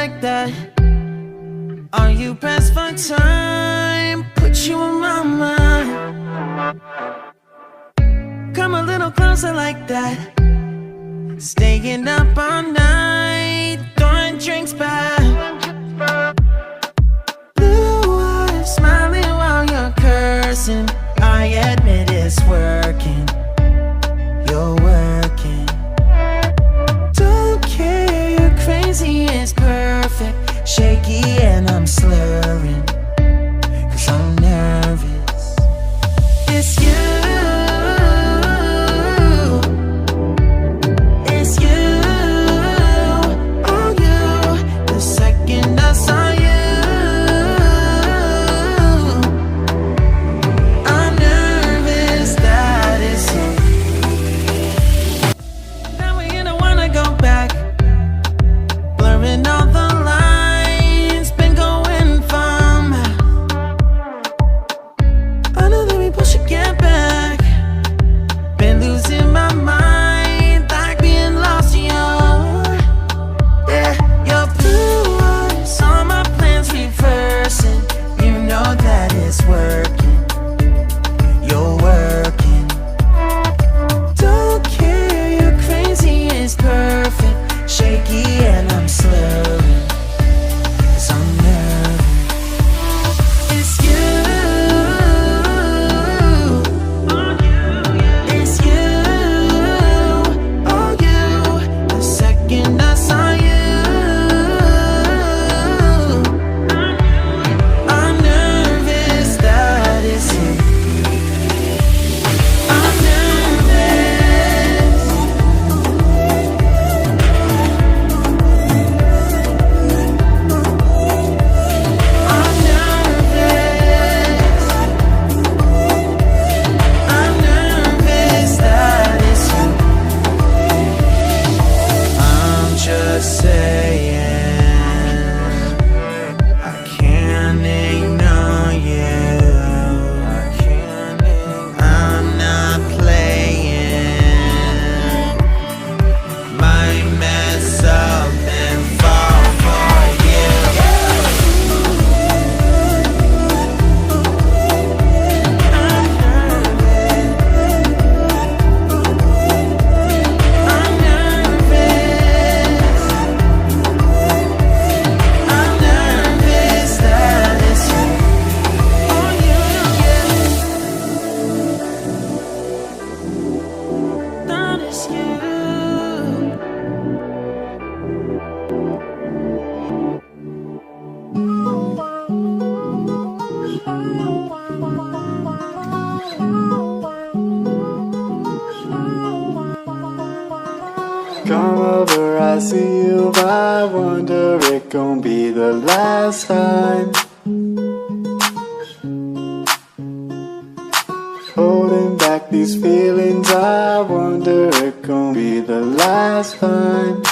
like that? Are you pressed for time? Put you in my mind. Come a little closer like that. Staying up all night, throwing drinks back. Blue eyes smiling while you're cursing. I admit it's working. You're working. Don't care, you're crazy, it's perfect. Shaky and I'm slurring, 'cause I'm nervous. It's you. Come over, I see you, I wonder it gon' be the last time. Holding back these feelings, I wonder it gon' be the last time.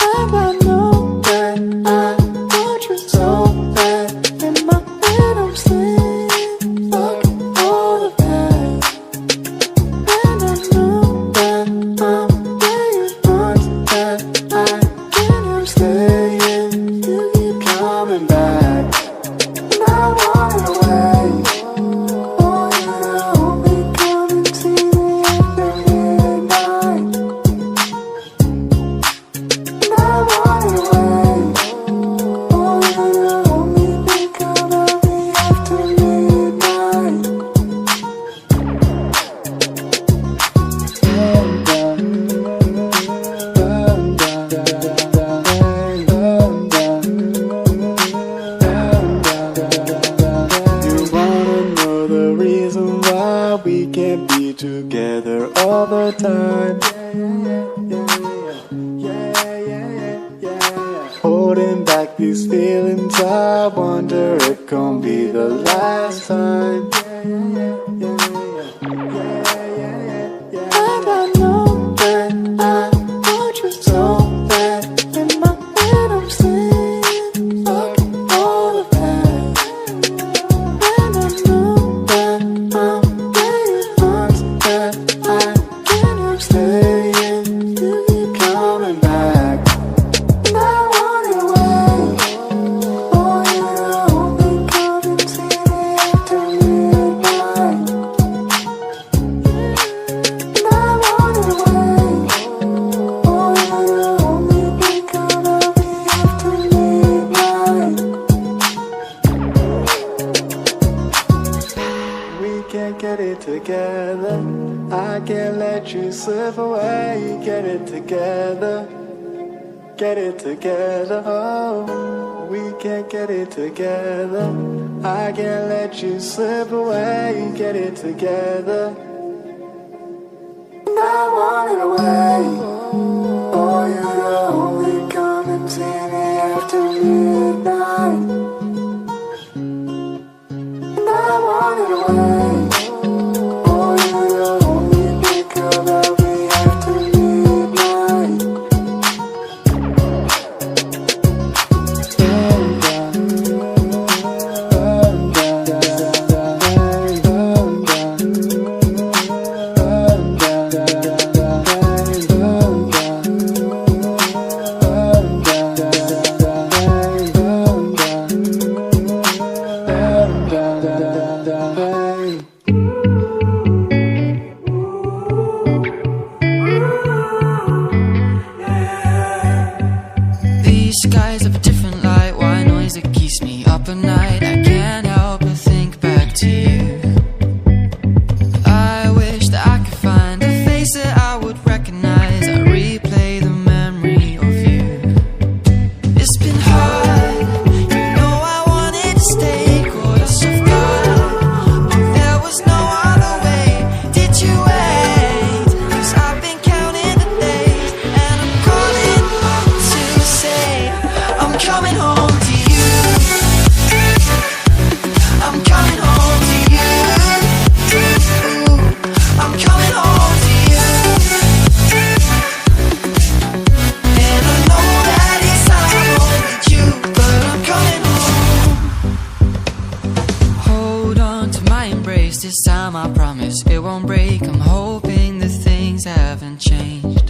And I know that I want you so bad. In my head I'm sleeping, fucking all of that. And I know that I'm playing parts that I can't help staying. You keep coming back, and I want it away. Oh, you only come and see me after midnight. And I want it away. Oh, you only think about me after midnight. You wanna know the reason why we can't be together all the time. Holding back these feelings, I wonder if gon' be the last time. And I know that I want you so bad. In my head I'm sleeping, fucking all of that. And I know that I'm playing parts that I can't help staying. You keep coming can't get it together. I can't let you slip away. Get it together. Get it together. Oh, we can't get it together. I can't let you slip away. Get it together. And I want it away. Oh, you're only coming to me after midnight. And I want it away. Oh, you're only think about me after midnight. These skies have a different light, white noise that keeps me up at night. I can't help but think back to you. I wish that I could find a face that I would recognize. I replay the memory of you. It's been hard, you know I wanted to stay, caught us off guard, but there was no other way. Did you wait? 'Cause I've been counting the days, and I'm calling up to say I'm coming home to you. I'm coming home to you. I'm coming home to you. And I know that it's hard with you, but I'm coming home. Hold on to my embrace, this time I promise it won't break. I'm hoping that things haven't changed.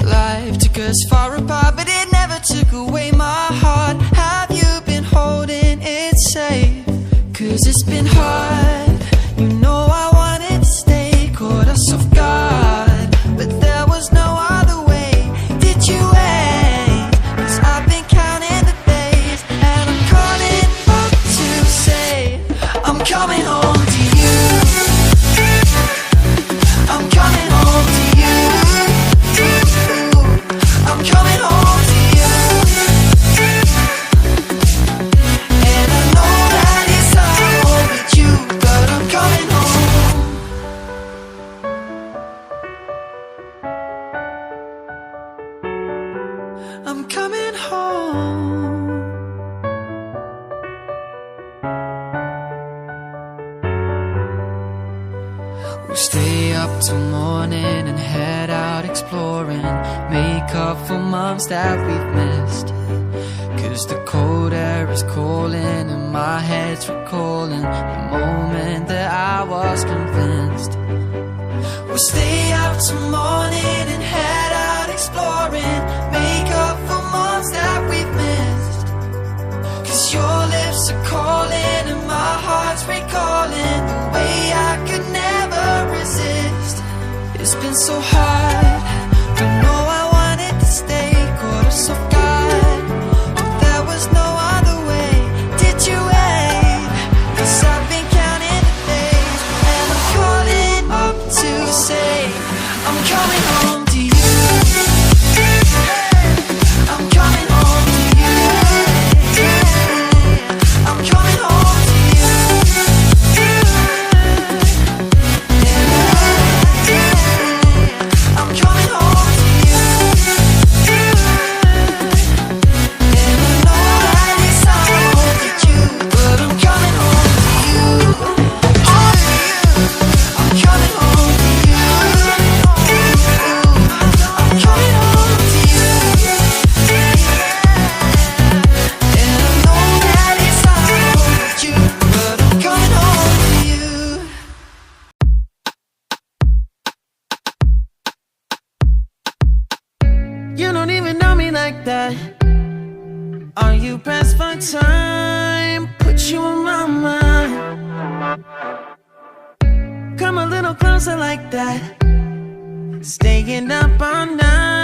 Life took us far apart, but it never took away my heart. Have you been holding it safe? 'Cause it's been hard, you know I wanted to stay, caught us off guard, but there was no other way. Did you wait? 'Cause I've been counting the days, and I'm calling up to say I'm coming home to you. I'm coming home to you. I'm coming home to you. And I know that it's hard with you, but I'm coming home. I'm coming home. We stay up till morning and head out exploring, make up for months that we've missed. 'Cause the cold air is calling and my head's recalling the moment that I was convinced. We'll stay up till morning and head out exploring, make up for months that we've missed. 'Cause your lips are calling and my heart's recalling the way I could never resist. It's been so hard, don't know I wanted to stay, caught us off guard, but there was no other way. Did you wait? 'Cause I've been counting the days, and I'm calling up to say I'm coming home to you. I'm coming home to you. I'm coming home to you. I'm coming home to you. And I know that it's hard with you, but I'm coming home to you. I'm coming home to you. I'm coming home to you. And I know that it's hard with you, but I'm coming home to you. You don't even know me like that. Are you pressed for time? Put you on my mind. Come a little closer like that. Staying up all night.